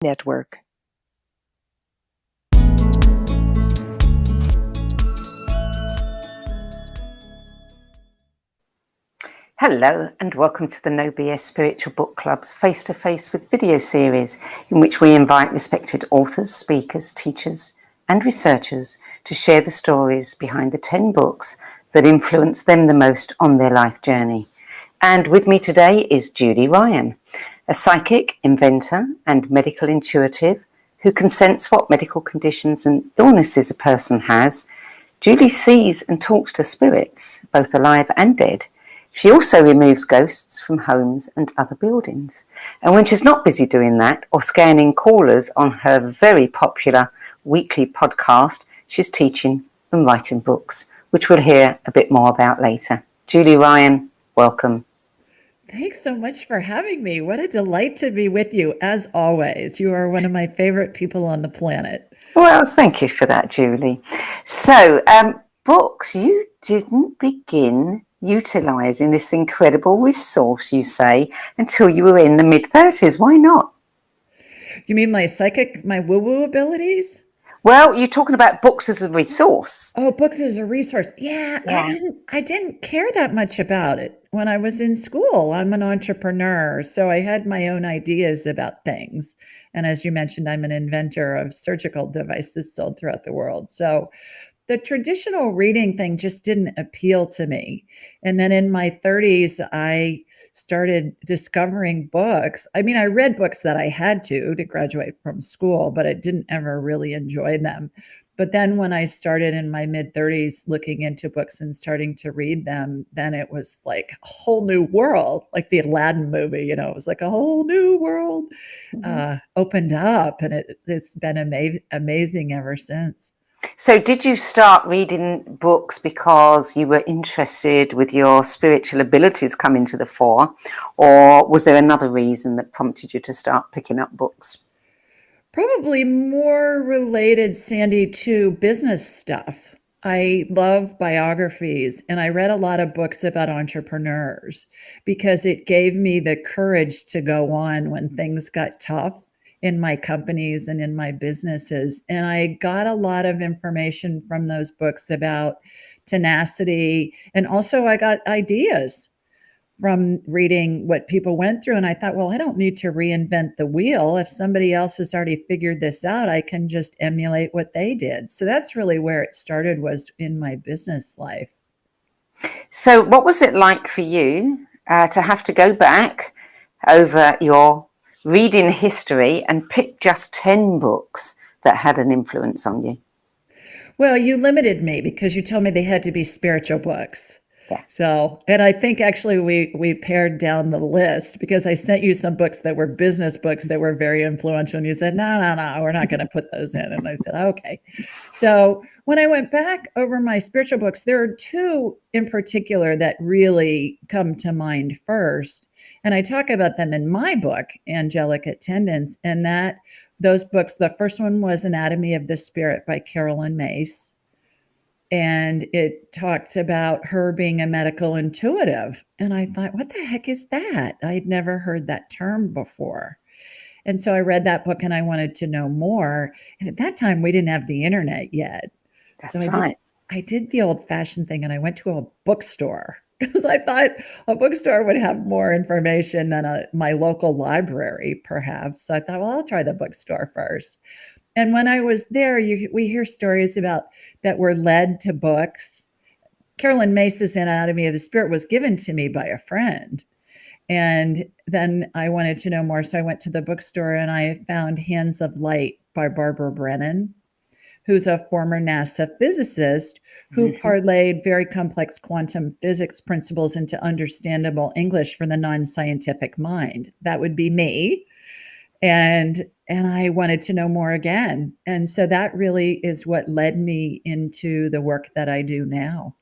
Network. Hello and welcome to the No BS Spiritual Book Club's face-to-face with video series in which we invite respected authors, speakers, teachers and researchers to share the stories behind the 10 books that influenced them the most on their life journey. And with me today is Julie Ryan, a psychic, inventor and medical intuitive who can sense what medical conditions and illnesses a person has. Julie sees and talks to spirits, both alive and dead. She also removes ghosts from homes and other buildings. And when she's not busy doing that or scanning callers on her very popular weekly podcast, she's teaching and writing books, which we'll hear a bit more about later. Julie Ryan, welcome. Thanks so much for having me. What a delight to be with you, as always. You are one of my favorite people on the planet. Well, thank you for that, Julie. So, books, you didn't begin utilising this incredible resource, you say, until you were in the mid-30s. Why not? You mean my woo-woo abilities? Well, you're talking about books as a resource. Oh, books as a resource. Yeah. I didn't care that much about it when I was in school. I'm an entrepreneur, so I had my own ideas about things. And as you mentioned, I'm an inventor of surgical devices sold throughout the world. So the traditional reading thing just didn't appeal to me. And then in my 30s, I started discovering books. I mean, I read books that I had to graduate from school, but I didn't ever really enjoy them. But then when I started in my mid 30s looking into books and starting to read them, then it was like a whole new world, like the Aladdin movie, it was like a whole new world opened up, and it's been amazing ever since. So did you start reading books because you were interested with your spiritual abilities coming to the fore, or was there another reason that prompted you to start picking up books? Probably more related, Sandie, to business stuff. I love biographies, and I read a lot of books about entrepreneurs because it gave me the courage to go on when things got tough in my companies and in my businesses. And I got a lot of information from those books about tenacity. And also I got ideas from reading what people went through. And I thought, well, I don't need to reinvent the wheel. If somebody else has already figured this out, I can just emulate what they did. So that's really where it started, was in my business life. So what was it like for you to have to go back over your reading history and pick just 10 books that had an influence on you? Well, you limited me because you told me they had to be spiritual books. Yeah. So, and I think actually we pared down the list because I sent you some books that were business books that were very influential. And you said, no, we're not going to put those in. And I said, okay. So when I went back over my spiritual books, there are two in particular that really come to mind first. And I talk about them in my book, Angelic Attendants, and those books, the first one was Anatomy of the Spirit by Carolyn Mace. And it talked about her being a medical intuitive. And I thought, what the heck is that? I'd never heard that term before. And so I read that book and I wanted to know more. And at that time, we didn't have the internet yet. That's right. I did the old-fashioned thing and I went to a bookstore because I thought a bookstore would have more information than my local library, perhaps. So I thought, well, I'll try the bookstore first. And when I was there, we hear stories about that were led to books. Carolyn Mace's Anatomy of the Spirit was given to me by a friend. And then I wanted to know more. So I went to the bookstore and I found Hands of Light by Barbara Brennan, who's a former NASA physicist who parlayed very complex quantum physics principles into understandable English for the non-scientific mind. That would be me. And I wanted to know more again. And so that really is what led me into the work that I do now.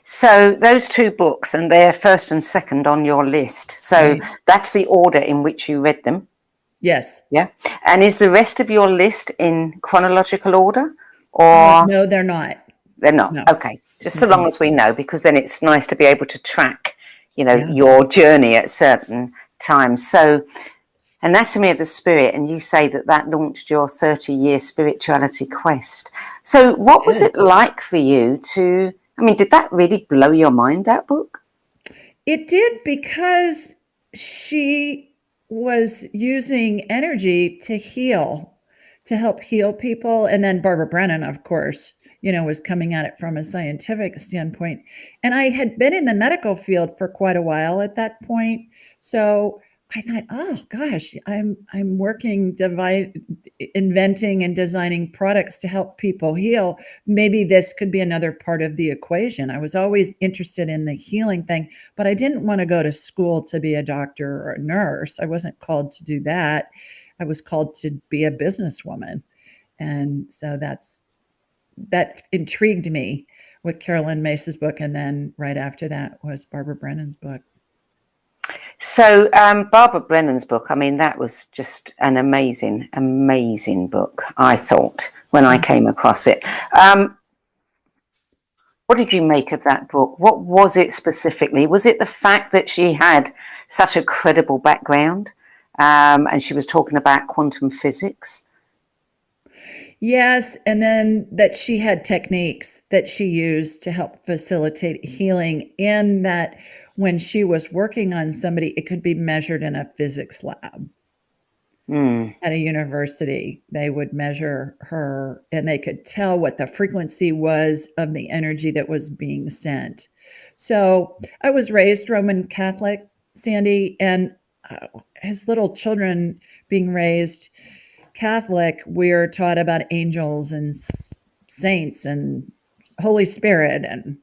So those two books, and they're first and second on your list. So that's the order in which you read them. Yes. Yeah. And is the rest of your list in chronological order? Or no, they're not. They're not. No. Okay. Just so long as we know, because then it's nice to be able to track, your journey at certain times. So Anatomy of the Spirit, and you say that that launched your 30-year spirituality quest. So what was it like for you to, I mean, did that really blow your mind, that book? It did, because she was using energy to heal, to help heal people. And then Barbara Brennan, of course, was coming at it from a scientific standpoint. And I had been in the medical field for quite a while at that point. So I thought, oh gosh, I'm working, inventing and designing products to help people heal. Maybe this could be another part of the equation. I was always interested in the healing thing, but I didn't want to go to school to be a doctor or a nurse. I wasn't called to do that. I was called to be a businesswoman. And so that intrigued me with Carolyn Mace's book. And then right after that was Barbara Brennan's book. So Barbara Brennan's book, I mean, that was just an amazing, amazing book, I thought, when I came across it. What did you make of that book? What was it specifically? Was it the fact that she had such a credible background and she was talking about quantum physics? Yes, and then that she had techniques that she used to help facilitate healing, and that when she was working on somebody, it could be measured in a physics lab at a university. They would measure her and they could tell what the frequency was of the energy that was being sent. So I was raised Roman Catholic, Sandie, and as little children being raised Catholic, we're taught about angels and saints and Holy Spirit and,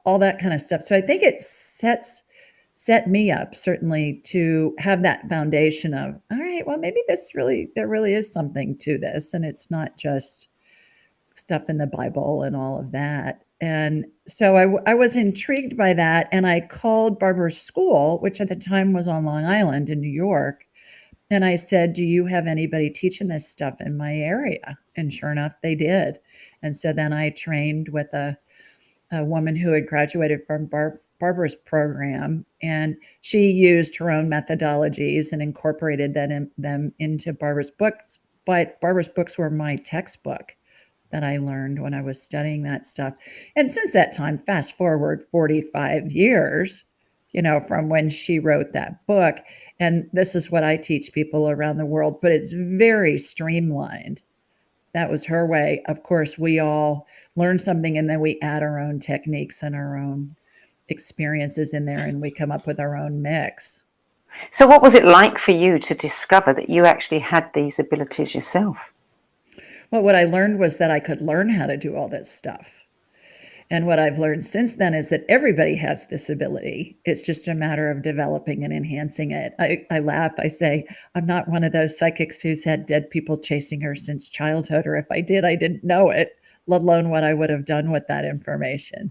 all that kind of stuff. So I think it set me up certainly to have that foundation of, all right, well, maybe there really is something to this. And it's not just stuff in the Bible and all of that. And so I was intrigued by that. And I called Barbara's school, which at the time was on Long Island in New York. And I said, do you have anybody teaching this stuff in my area? And sure enough, they did. And so then I trained with a woman who had graduated from Barbara's program, and she used her own methodologies and incorporated them into Barbara's books. But Barbara's books were my textbook that I learned when I was studying that stuff. And since that time, fast forward 45 years, from when she wrote that book. And this is what I teach people around the world, but it's very streamlined. That was her way. Of course, we all learn something and then we add our own techniques and our own experiences in there, and we come up with our own mix. So what was it like for you to discover that you actually had these abilities yourself? Well, what I learned was that I could learn how to do all this stuff. And what I've learned since then is that everybody has this ability. It's just a matter of developing and enhancing it. I laugh. I say, I'm not one of those psychics who's had dead people chasing her since childhood, or if I did, I didn't know it, let alone what I would have done with that information.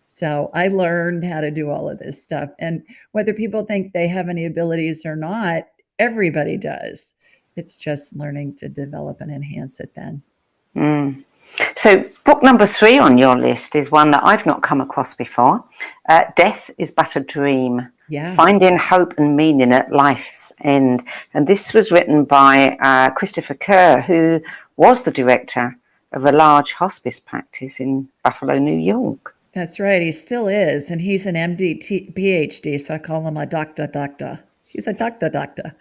So I learned how to do all of this stuff. And whether people think they have any abilities or not, everybody does. It's just learning to develop and enhance it then. So book number 3 on your list is one that I've not come across before. Death is But a Dream. Yeah. Finding Hope and Meaning at Life's End. And this was written by Christopher Kerr, who was the director of a large hospice practice in Buffalo, New York. That's right. He still is. And he's an MD, PhD, so I call him a doctor. He's a doctor. A doctor.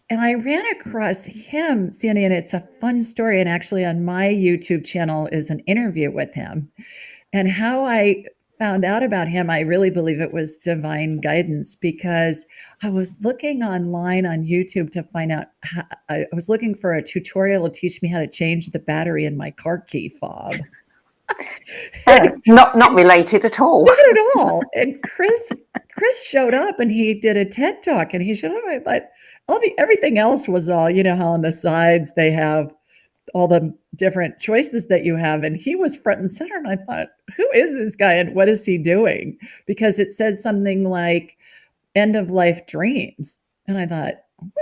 And I ran across him, Sandie, and it's a fun story. And actually on my YouTube channel is an interview with him. And how I found out about him, I really believe it was divine guidance, because I was looking online on YouTube to find out, I was looking for a tutorial to teach me how to change the battery in my car key fob. Not related at all. Not at all. And Chris showed up and he did a TED talk, and he showed up. I thought everything else was all, how on the sides they have all the different choices that you have. And he was front and center. And I thought, who is this guy and what is he doing? Because it says something like end of life dreams. And I thought,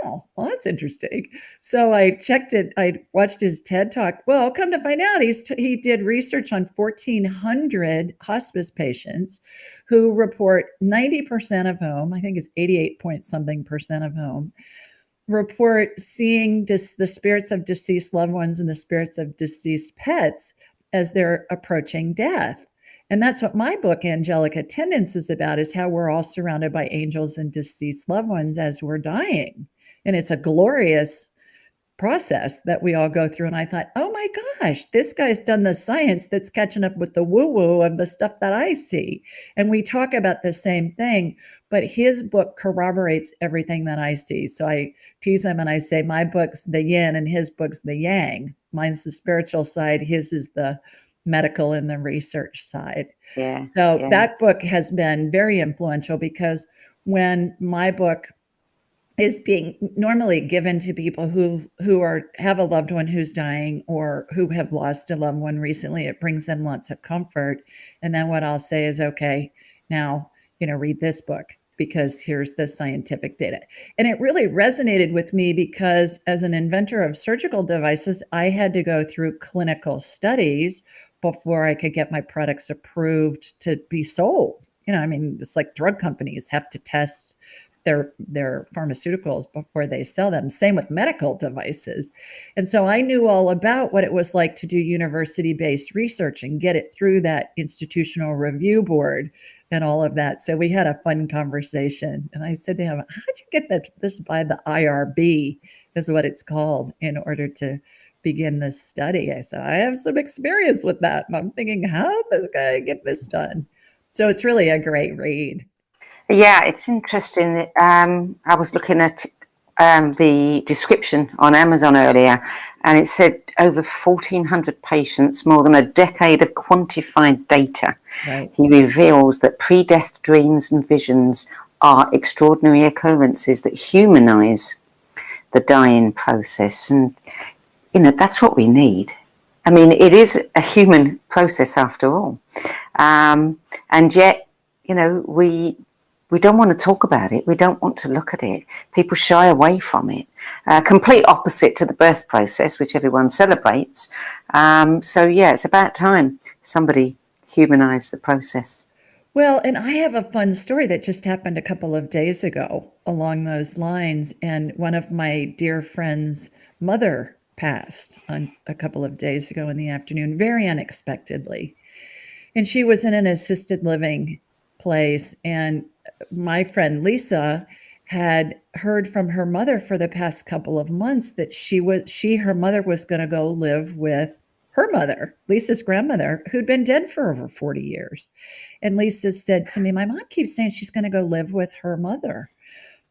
oh, well, that's interesting. So I checked it. I watched his TED talk. Well, come to find out, he did research on 1,400 hospice patients who report 90% of whom, I think it's 88 point something percent of whom, report seeing the spirits of deceased loved ones and the spirits of deceased pets as they're approaching death. And that's what my book, Angelic Attendants, is about, is how we're all surrounded by angels and deceased loved ones as we're dying. And it's a glorious process that we all go through. And I thought, oh my gosh, this guy's done the science that's catching up with the woo-woo of the stuff that I see. And we talk about the same thing, but his book corroborates everything that I see. So I tease him and I say, my book's the yin and his book's the yang. Mine's the spiritual side. His is the medical and the research side. Yeah. So yeah. that book has been very influential, because when my book is being normally given to people who have a loved one who's dying or who have lost a loved one recently, it brings them lots of comfort. And then what I'll say is, okay, now, read this book, because here's the scientific data. And it really resonated with me because as an inventor of surgical devices, I had to go through clinical studies before I could get my products approved to be sold. It's like drug companies have to test their pharmaceuticals before they sell them. Same with medical devices. And so I knew all about what it was like to do university-based research and get it through that institutional review board and all of that. So we had a fun conversation. And I said to him, how'd you get this by the IRB, is what it's called, in order to begin this study? I said, I have some experience with that. And I'm thinking, how did this guy get this done? So it's really a great read. Yeah, it's interesting that I was looking at the description on Amazon earlier, and it said over 1,400 patients, more than a decade of quantified data. Right. He reveals that pre-death dreams and visions are extraordinary occurrences that humanize the dying process. And, that's what we need. I mean, it is a human process after all. And yet, we don't want to talk about it. We don't want to look at it. People shy away from it. Complete opposite to the birth process, which everyone celebrates. It's about time somebody humanized the process. Well, and I have a fun story that just happened a couple of days ago along those lines. And one of my dear friends' mother passed on a couple of days ago in the afternoon, very unexpectedly. And she was in an assisted living place, and my friend Lisa had heard from her mother for the past couple of months that her mother was going to go live with her mother, Lisa's grandmother, who'd been dead for over 40 years. And Lisa said to me, my mom keeps saying she's going to go live with her mother.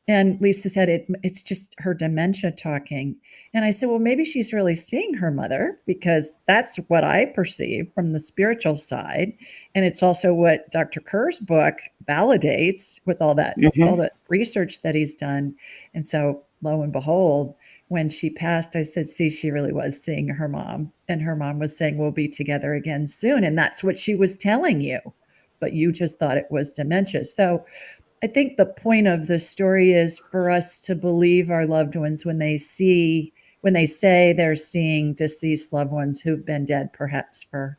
And Lisa said, it's just her dementia talking. And I said, well, maybe she's really seeing her mother, because that's what I perceive from the spiritual side. And it's also what Dr. Kerr's book validates with all that research that he's done. And so lo and behold, when she passed, I said, see, she really was seeing her mom. And her mom was saying, we'll be together again soon. And that's what she was telling you. But you just thought it was dementia. So I think the point of the story is for us to believe our loved ones when they say they're seeing deceased loved ones who've been dead perhaps for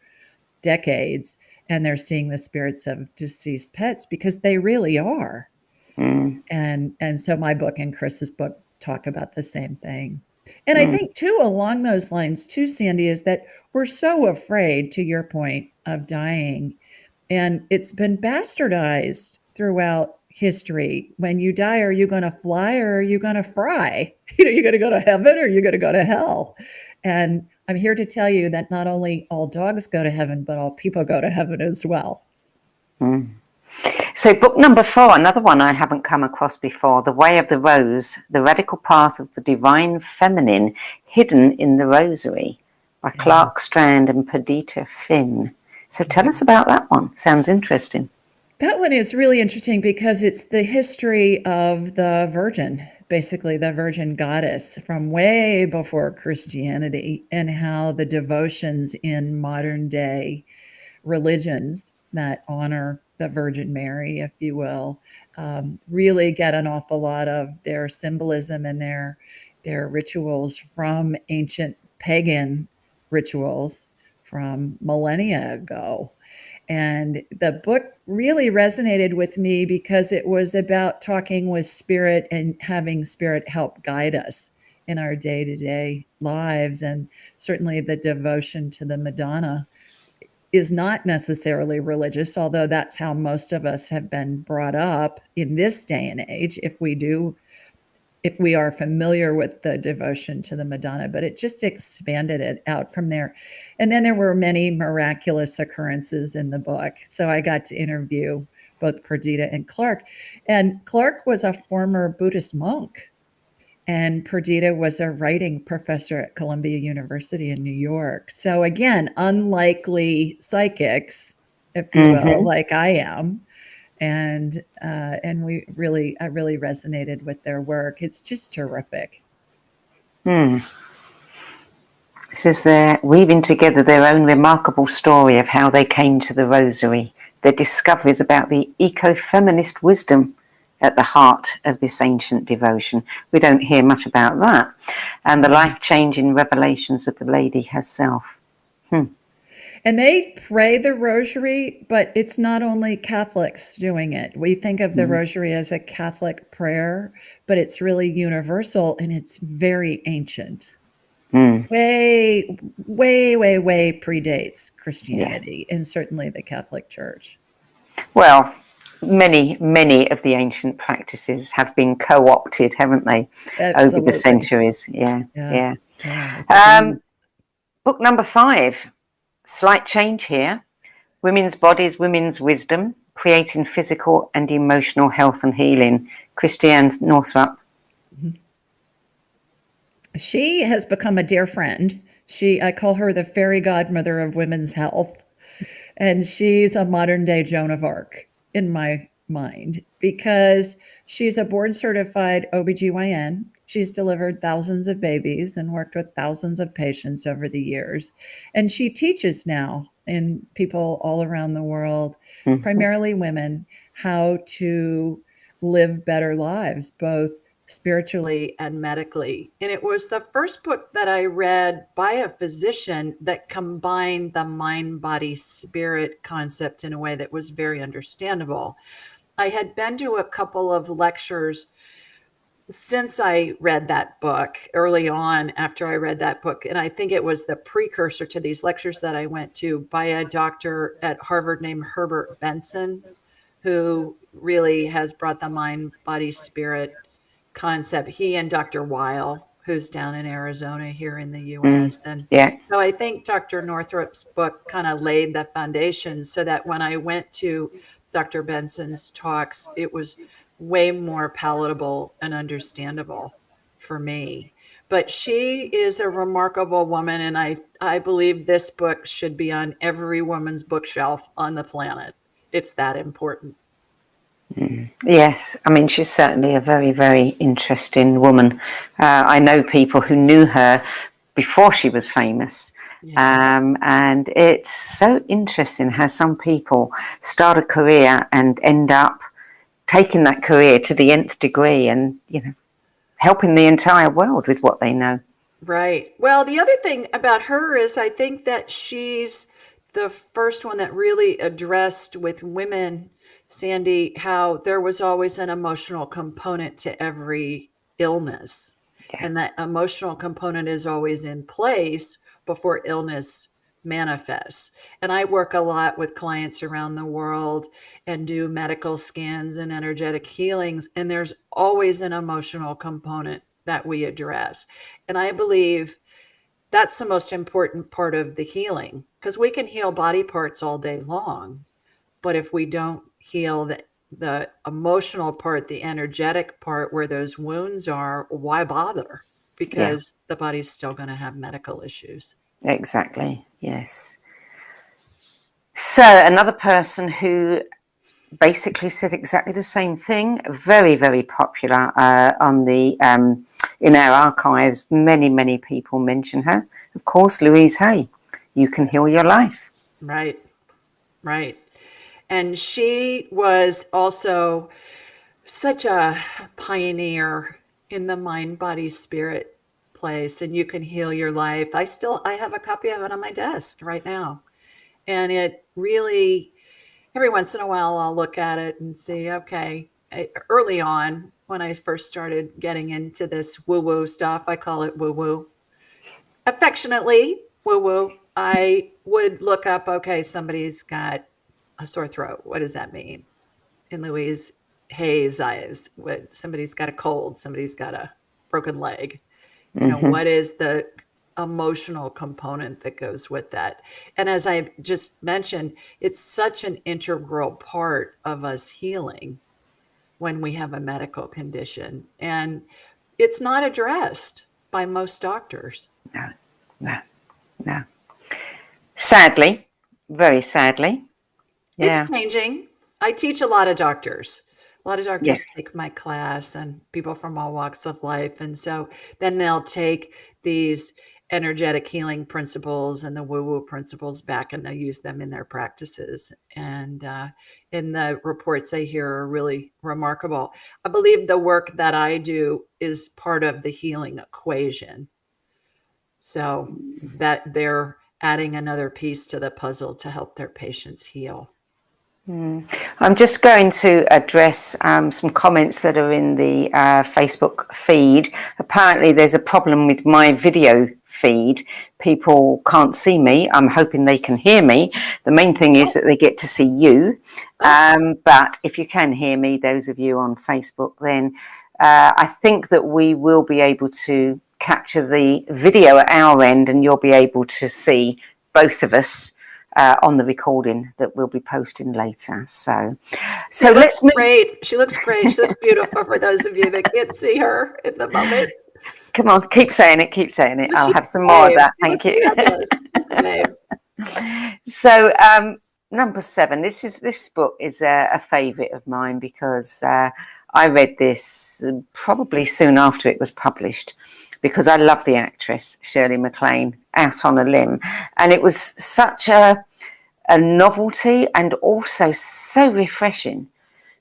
decades, and they're seeing the spirits of deceased pets, because they really are. And so my book and Chris's book talk about the same thing. And I think too, along those lines too, Sandie, is that we're so afraid, to your point, of dying. And it's been bastardized throughout history. When you die, are you going to fly or are you going to fry? You're going to go to heaven or you're going to go to hell. And I'm here to tell you that not only all dogs go to heaven, but all people go to heaven as well. So book number 4, another one I haven't come across before, The Way of the Rose, The Radical Path of the Divine Feminine, Hidden in the Rosary, by Clark Strand and Perdita Finn. So tell us about that one. Sounds interesting. That one is really interesting because it's the history of the Virgin, basically the Virgin Goddess from way before Christianity, and how the devotions in modern day religions that honor the Virgin Mary, if you will, really get an awful lot of their symbolism and their rituals from ancient pagan rituals from millennia ago. And the book really resonated with me because it was about talking with spirit and having spirit help guide us in our day-to-day lives. And certainly the devotion to the Madonna is not necessarily religious, although that's how most of us have been brought up in this day and age, if we are familiar with the devotion to the Madonna, but it just expanded it out from there. And then there were many miraculous occurrences in the book. So I got to interview both Perdita and Clark. And Clark was a former Buddhist monk, and Perdita was a writing professor at Columbia University in New York. So again, unlikely psychics, if you will, like I am. And I really resonated with their work. It's just terrific. It says they're weaving together their own remarkable story of how they came to the rosary, their discoveries about the ecofeminist wisdom at the heart of this ancient devotion. We don't hear much about that. And the life-changing revelations of the Lady herself. And they pray the rosary, but it's not only Catholics doing it. We think of the rosary as a Catholic prayer, but it's really universal and it's very ancient. Way predates Christianity and certainly the Catholic Church. Well, many of the ancient practices have been co-opted, haven't they, over the centuries? Yeah. Book number 5. Slight change here. Women's Bodies, Women's Wisdom, Creating Physical and Emotional Health and Healing. Christiane Northrup. She has become a dear friend. I call her the fairy godmother of women's health. And she's a modern day Joan of Arc in my mind because she's a board certified OBGYN. She's delivered thousands of babies and worked with thousands of patients over the years. And she teaches now in people all around the world, primarily women, how to live better lives, both spiritually and medically. And it was the first book that I read by a physician that combined the mind, body, spirit concept in a way that was very understandable. I had been to a couple of lectures since I read that book early on after I read that book. And I think it was the precursor to these lectures that I went to by a doctor at Harvard named Herbert Benson, who really has brought the mind, body, spirit concept. He and Dr. Weil, who's down in Arizona here in the US. So I think Dr. Northrup's book kind of laid the foundation so that when I went to Dr. Benson's talks, it was way more palatable and understandable for me. But she is a remarkable woman, and I believe this book should be on every woman's bookshelf on the planet. It's that important. Yes, I mean, she's certainly a very, very interesting woman. I know people who knew her before she was famous. And it's so interesting how some people start a career and end up taking that career to the nth degree and, helping the entire world with what they know. Right. Well, the other thing about her is I think that she's the first one that really addressed with women, Sandie, how there was always an emotional component to every illness. And that emotional component is always in place before illness manifests. And I work a lot with clients around the world and do medical scans and energetic healings. And there's always an emotional component that we address. And I believe that's the most important part of the healing, because we can heal body parts all day long. But if we don't heal the emotional part, the energetic part where those wounds are, why bother? Because the body's still going to have medical issues. Exactly. Yes. So another person who basically said exactly the same thing, very, very popular on the in our archives. Many people mention her. Of course, Louise Hay. You can heal your life. Right. And she was also such a pioneer in the mind, body, spirit place. And you can heal your life. I have a copy of it on my desk right now. And it really, every once in a while, I'll look at it and see, okay, early on, when I first started getting into this woo woo stuff, I call it woo woo, affectionately woo woo, I would look up, okay, somebody's got a sore throat. What does that mean? In Louise Hayes' eyes, what somebody's got a cold, somebody's got a broken leg. What is the emotional component that goes with that? And as I just mentioned, it's such an integral part of us healing when we have a medical condition. And it's not addressed by most doctors. No, no, no. Sadly, very sadly. It's Yeah. changing. I teach a lot of doctors. A lot of Yes. doctors take my class and people from all walks of life. And so then they'll take these energetic healing principles and the woo-woo principles back and they'll use them in their practices. And in the reports I hear are really remarkable. I believe the work that I do is part of the healing equation. So that they're adding another piece to the puzzle to help their patients heal. I'm just going to address some comments that are in the Facebook feed. Apparently there's a problem with my video feed. People can't see me. I'm hoping they can hear me. The main thing is that they get to see you. But if you can hear me, those of you on Facebook, then I think that we will be able to capture the video at our end and you'll be able to see both of us on the recording that we'll be posting later. So let's move. Great. She looks great. She looks beautiful for those of you that can't see her at the moment. Come on, keep saying it, keep saying it. I'll have some more of that. Thank you. So number 7, this book is a favorite of mine because I read this probably soon after it was published because I love the actress Shirley MacLaine, Out on a Limb, and it was such a novelty and also so refreshing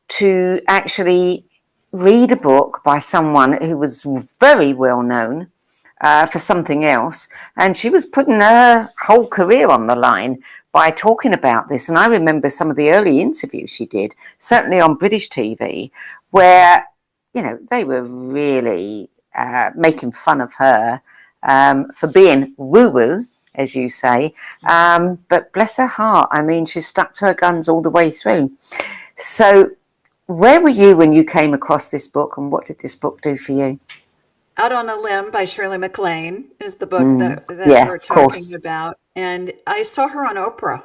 to actually read a book by someone who was very well known for something else, and she was putting her whole career on the line by talking about this. And I remember some of the early interviews she did, certainly on British TV, where they were really making fun of her for being woo-woo, as you say, but bless her heart, I mean, she stuck to her guns all the way through. So where were you when you came across this book, and what did this book do for you? Out on a Limb by Shirley MacLaine is the book that we're talking about. And I saw her on Oprah.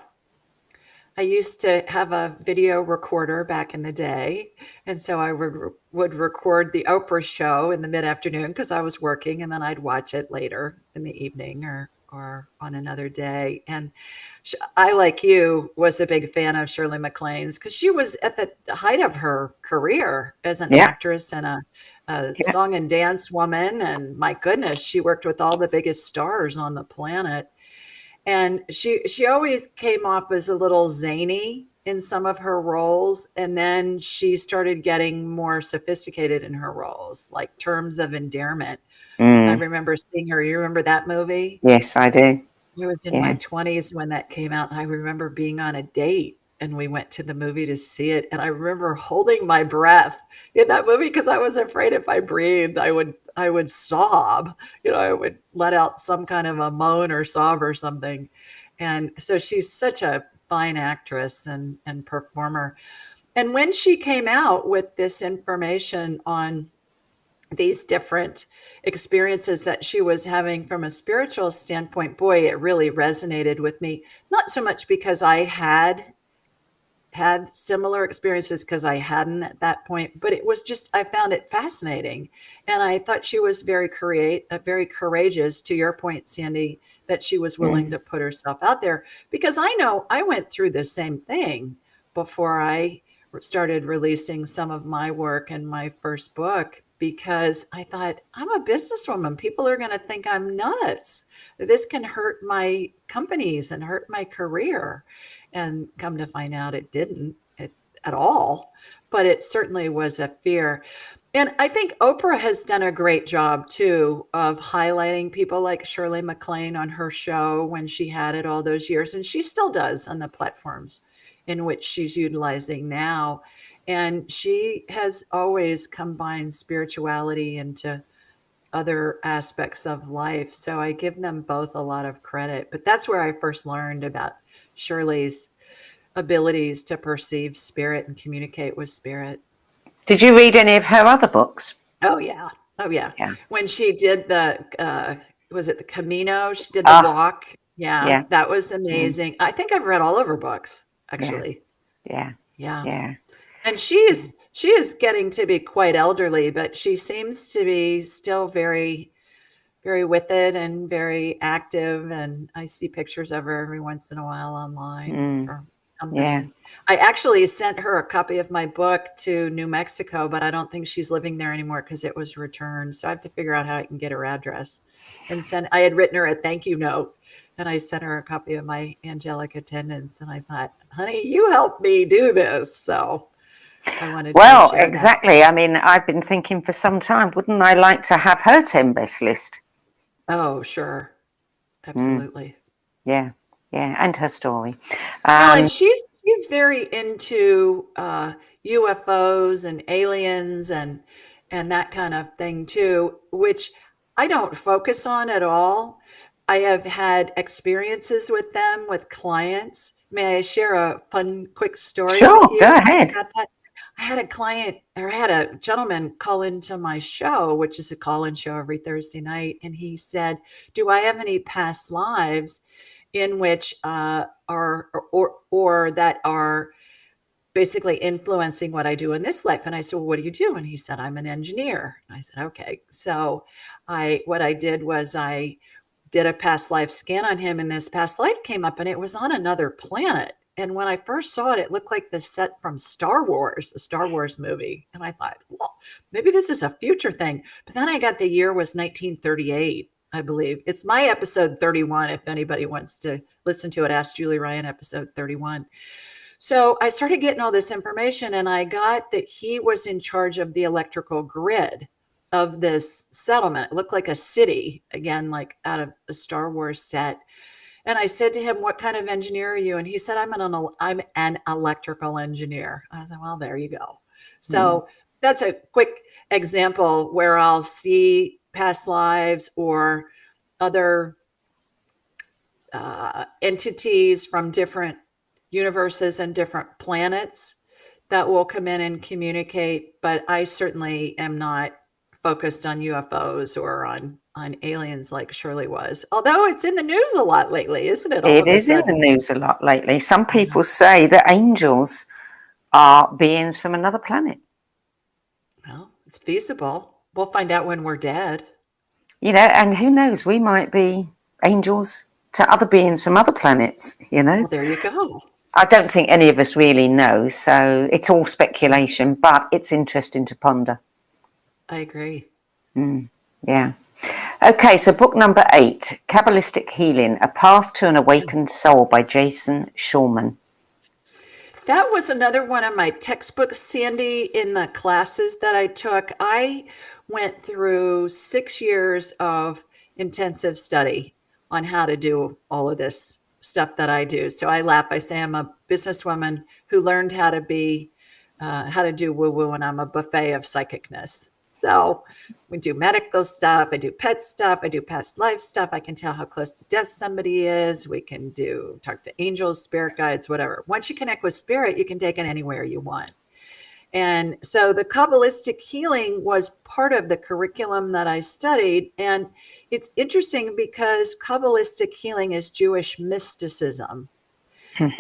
I used to have a video recorder back in the day. And so I would record the Oprah show in the mid-afternoon because I was working, and then I'd watch it later in the evening or on another day. And I, like you, was a big fan of Shirley MacLaine's because she was at the height of her career as an actress and a song and dance woman. And my goodness, she worked with all the biggest stars on the planet. And she always came off as a little zany in some of her roles. And then she started getting more sophisticated in her roles, like Terms of Endearment. I remember seeing her. You remember that movie? Yes, I do. I was in my 20s when that came out. And I remember being on a date and we went to the movie to see it. And I remember holding my breath in that movie because I was afraid if I breathed, I would sob. I would let out some kind of a moan or sob or something. And so she's such a fine actress and performer. And when she came out with this information on these different experiences that she was having from a spiritual standpoint, boy, it really resonated with me. Not so much because I had similar experiences because I hadn't at that point, but it was just, I found it fascinating. And I thought she was very courageous, to your point, Sandie, that she was willing to put herself out there, because I know I went through the same thing before I started releasing some of my work in my first book, because I thought, I'm a businesswoman. People are going to think I'm nuts. This can hurt my companies and hurt my career. And come to find out it didn't at all, but it certainly was a fear. And I think Oprah has done a great job too of highlighting people like Shirley MacLaine on her show when she had it all those years. And she still does on the platforms in which she's utilizing now. And she has always combined spirituality into other aspects of life. So I give them both a lot of credit. But that's where I first learned about Shirley's abilities to perceive spirit and communicate with spirit. Did you read any of her other books? Oh yeah. Oh yeah. Yeah. When she did was it the Camino? She did the Ah, walk. Yeah, yeah. that was amazing. I think I've read all of her books, Yeah. actually. Yeah. Yeah. Yeah. And she is getting to be quite elderly, but she seems to be still very, very with it and very active. And I see pictures of her every once in a while online Mm, or yeah. something. I actually sent her a copy of my book to New Mexico, but I don't think she's living there anymore because it was returned. So I have to figure out how I can get her address and send. I had written her a thank you note and I sent her a copy of my Angelic Attendants. And I thought, honey, you helped me do this. So I wanted to Well, share that. exactly. I mean, I've been thinking for some time, wouldn't I like to have her 10 best list? Oh, sure. Mm, Absolutely. yeah. Yeah. And her story. Well, and Um, she's very into UFOs and aliens and that kind of thing too, which I don't focus on at all. I have had experiences with them with clients. May I share a fun, quick story with sure. Go you ahead. about that? I had a client or I had a gentleman call into my show, which is a call-in show every Thursday night, and he said, "Do I have any past lives in which are or that are basically influencing what I do in this life?" And I said, "Well, what do you do?" And he said, "I'm an engineer." And I said, "Okay." So what I did was I did a past life scan on him, and this past life came up, and it was on another planet. And when I first saw it, it looked like the set from Star Wars, the Star Wars movie. And I thought, well, maybe this is a future thing. But then I got the year was 1938, I believe. It's my episode 31. If anybody wants to listen to it, Ask Julie Ryan, episode 31. So I started getting all this information, and I got that he was in charge of the electrical grid of this settlement. It looked like a city, again, like out of a Star Wars set. And I said to him, "What kind of engineer are you?" And he said, I'm an electrical engineer." I said, "Well, there you go." Mm, So that's a quick example where I'll see past lives or other entities from different universes and different planets that will come in and communicate. But I certainly am not focused on UFOs or on aliens like Shirley was. Although it's in the news a lot lately, isn't it? All it of a is in the sudden. news a lot lately. Some Yeah. people say that angels are beings from another planet. Well, it's feasible. We'll find out when we're dead. You know, and who knows, we might be angels to other beings from other planets, you know. Well, there you go. I don't think any of us really know, so it's all speculation, but it's interesting to ponder. I agree. Yeah. Okay, so book number 8, Kabbalistic Healing, A Path to an Awakened Soul by Jason Schulman. That was another one of my textbooks, Sandie, in the classes that I took. I went through 6 years of intensive study on how to do all of this stuff that I do. So I laugh. I say I'm a businesswoman who learned how to do woo woo, and I'm a buffet of psychicness. So we do medical stuff. I do pet stuff. I do past life stuff. I can tell how close to death somebody is. We can talk to angels, spirit guides, whatever. Once you connect with spirit, you can take it anywhere you want. And so the Kabbalistic healing was part of the curriculum that I studied. And it's interesting because Kabbalistic healing is Jewish mysticism.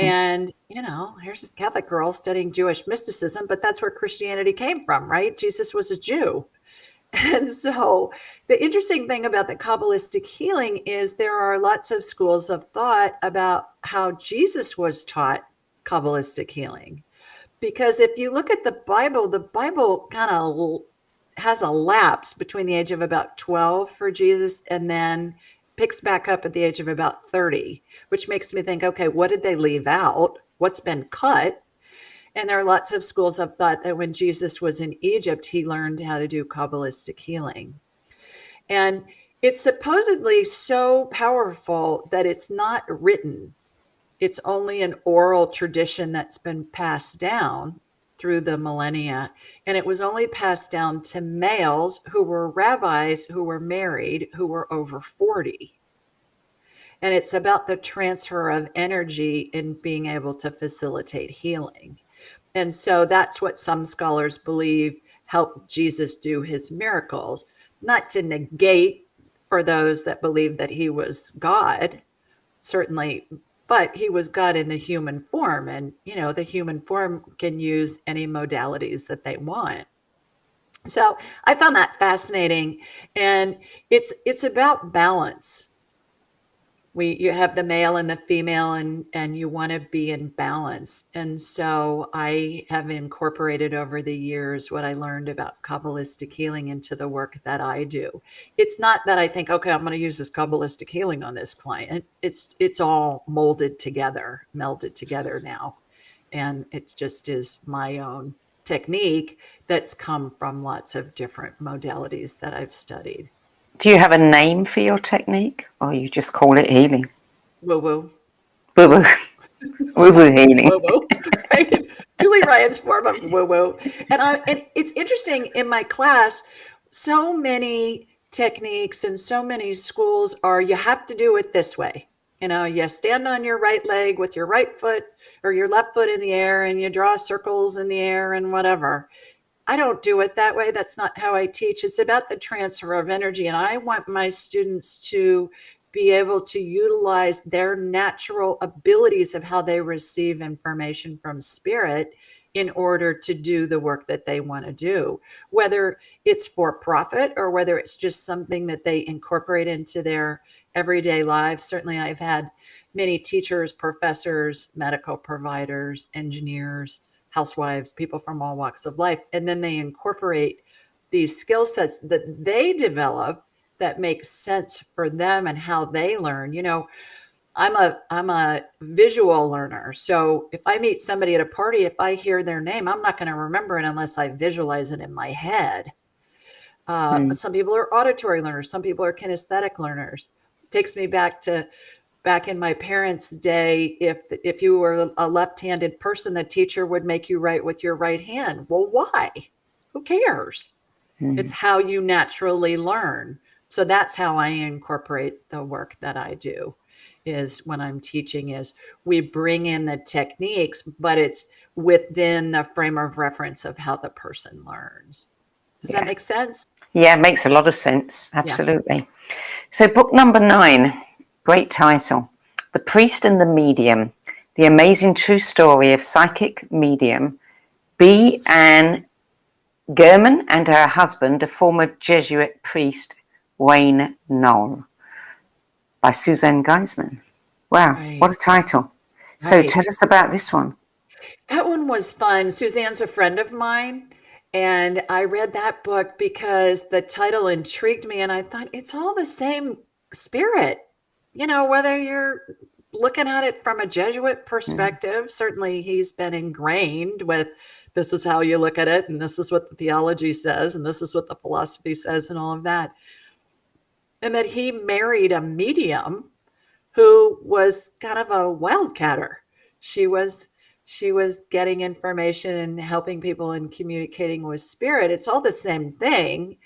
And, here's this Catholic girl studying Jewish mysticism, but that's where Christianity came from, right? Jesus was a Jew. And so the interesting thing about the Kabbalistic healing is there are lots of schools of thought about how Jesus was taught Kabbalistic healing. Because if you look at the Bible kind of has a lapse between the age of about 12 for Jesus and then picks back up at the age of about 30, which makes me think, okay, what did they leave out? What's been cut? And there are lots of schools of thought that when Jesus was in Egypt, he learned how to do Kabbalistic healing. And it's supposedly so powerful that it's not written. It's only an oral tradition that's been passed down through the millennia. And it was only passed down to males who were rabbis, who were married, who were over 40. And it's about the transfer of energy in being able to facilitate healing. And so that's what some scholars believe helped Jesus do his miracles, not to negate for those that believe that he was God, certainly, but he was God in the human form. And, the human form can use any modalities that they want. So I found that fascinating. And it's about balance. You have the male and the female, and you want to be in balance. And so I have incorporated over the years what I learned about Kabbalistic healing into the work that I do. It's not that I think, okay, I'm going to use this Kabbalistic healing on this client. It's all melded together now. And it just is my own technique that's come from lots of different modalities that I've studied. Do you have a name for your technique, or you just call it healing? Woo-woo. Woo-woo. Woo-woo healing. Woo-woo, right? Julie Ryan's form of woo-woo. And it's interesting, in my class, so many techniques and so many schools are, you have to do it this way. You stand on your right leg with your right foot or your left foot in the air, and you draw circles in the air and whatever. I don't do it that way. That's not how I teach. It's about the transfer of energy. And I want my students to be able to utilize their natural abilities of how they receive information from spirit in order to do the work that they want to do, whether it's for profit or whether it's just something that they incorporate into their everyday lives. Certainly, I've had many teachers, professors, medical providers, engineers, housewives, people from all walks of life. And then they incorporate these skill sets that they develop that make sense for them and how they learn. I'm a visual learner. So if I meet somebody at a party, if I hear their name, I'm not going to remember it unless I visualize it in my head. Some people are auditory learners. Some people are kinesthetic learners. It takes me back in my parents' day. If you were a left-handed person, the teacher would make you write with your right hand. Well, why? Who cares? It's how you naturally learn. So that's how I incorporate the work that I do, is when I'm teaching, is we bring in the techniques, but it's within the frame of reference of how the person learns. Does that make sense? Yeah, it makes a lot of sense. Absolutely. Yeah. So book number 9, great title, The Priest and the Medium, The Amazing True Story of Psychic Medium B. Ann German and her husband, a former Jesuit priest, Wayne Knoll, by Suzanne Geisman. Wow, right. What a title. So tell us about this one. That one was fun. Suzanne's a friend of mine, and I read that book because the title intrigued me, and I thought, it's all the same spirit. Whether you're looking at it from a Jesuit perspective, certainly he's been ingrained with, this is how you look at it, and this is what the theology says, and this is what the philosophy says, and all of that. And that he married a medium who was kind of a wildcatter. She was getting information and helping people and communicating with spirit. It's all the same thing.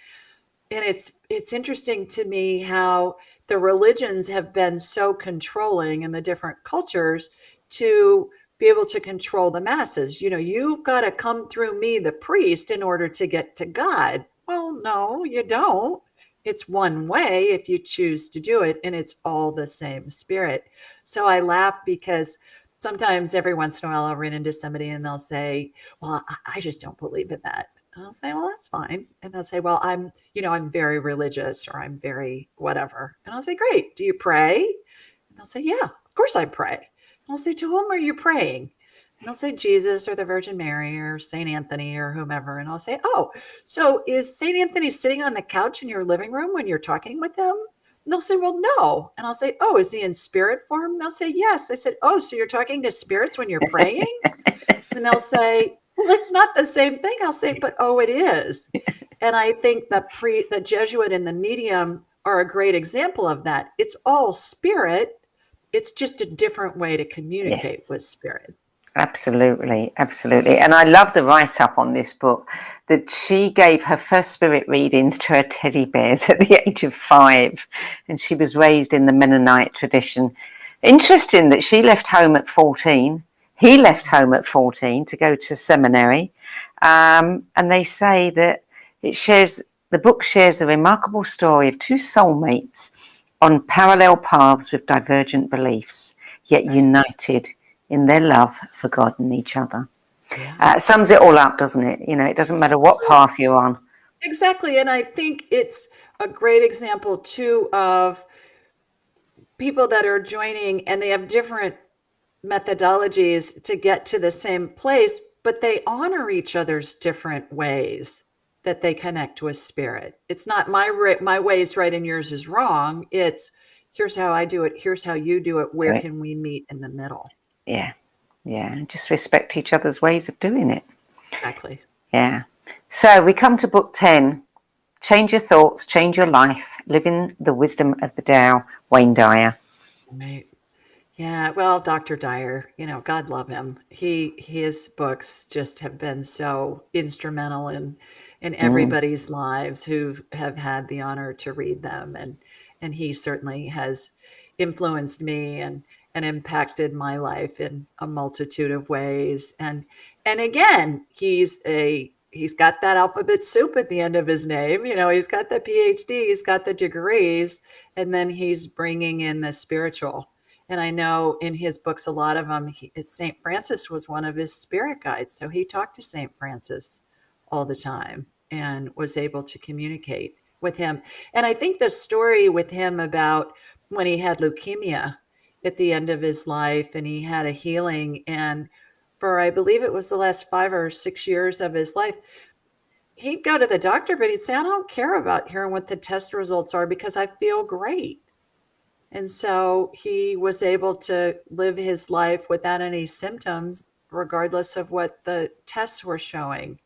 And it's interesting to me how the religions have been so controlling in the different cultures to be able to control the masses. You've got to come through me, the priest, in order to get to God. Well, no, you don't. It's one way if you choose to do it, and it's all the same spirit. So I laugh because sometimes every once in a while I'll run into somebody and they'll say, well, I just don't believe in that. And I'll say, well, that's fine. And they'll say, well, I'm very religious, or I'm very whatever. And I'll say, great. Do you pray? And they'll say, yeah, of course I pray. And I'll say, to whom are you praying? And they'll say Jesus or the Virgin Mary or St. Anthony or whomever. And I'll say, oh, so is St. Anthony sitting on the couch in your living room when you're talking with him? And they'll say, well, no. And I'll say, oh, is he in spirit form? They'll say, yes. I said, oh, so you're talking to spirits when you're praying? And they'll say, well, it's not the same thing. I'll say, but oh, it is. And I think the Jesuit and the medium are a great example of that. It's all spirit. It's just a different way to communicate Yes. with spirit. Absolutely, absolutely. And I love the write-up on this book that she gave her first spirit readings to her teddy bears at the age of 5, and she was raised in the Mennonite tradition. Interesting that she left home at 14. He left home at 14 to go to seminary. And they say that the book shares the remarkable story of two soulmates on parallel paths with divergent beliefs, yet united in their love for God and each other. Yeah. Sums it all up, doesn't it? It doesn't matter what path you're on. Exactly. And I think it's a great example, too, of people that are joining and they have different methodologies to get to the same place, but they honor each other's different ways that they connect with spirit. It's not my way is right and yours is wrong. It's here's how I do it. Here's how you do it. Where can we meet in the middle? Yeah. Just respect each other's ways of doing it. Exactly. Yeah. So we come to book 10. Change your thoughts, change your life, living the wisdom of the Tao, Wayne Dyer. Right. Yeah, well, Dr. Dyer, God love him. His books just have been so instrumental in everybody's lives who have had the honor to read them, and he certainly has influenced me and impacted my life in a multitude of ways. And again, he's got that alphabet soup at the end of his name. He's got the PhD, he's got the degrees, and then he's bringing in the spiritual. And I know in his books, a lot of them, St. Francis was one of his spirit guides. So he talked to St. Francis all the time and was able to communicate with him. And I think the story with him about when he had leukemia at the end of his life and he had a healing, and for, I believe it was the last 5 or 6 years of his life, he'd go to the doctor, but he'd say, I don't care about hearing what the test results are because I feel great. And so he was able to live his life without any symptoms, regardless of what the tests were showing.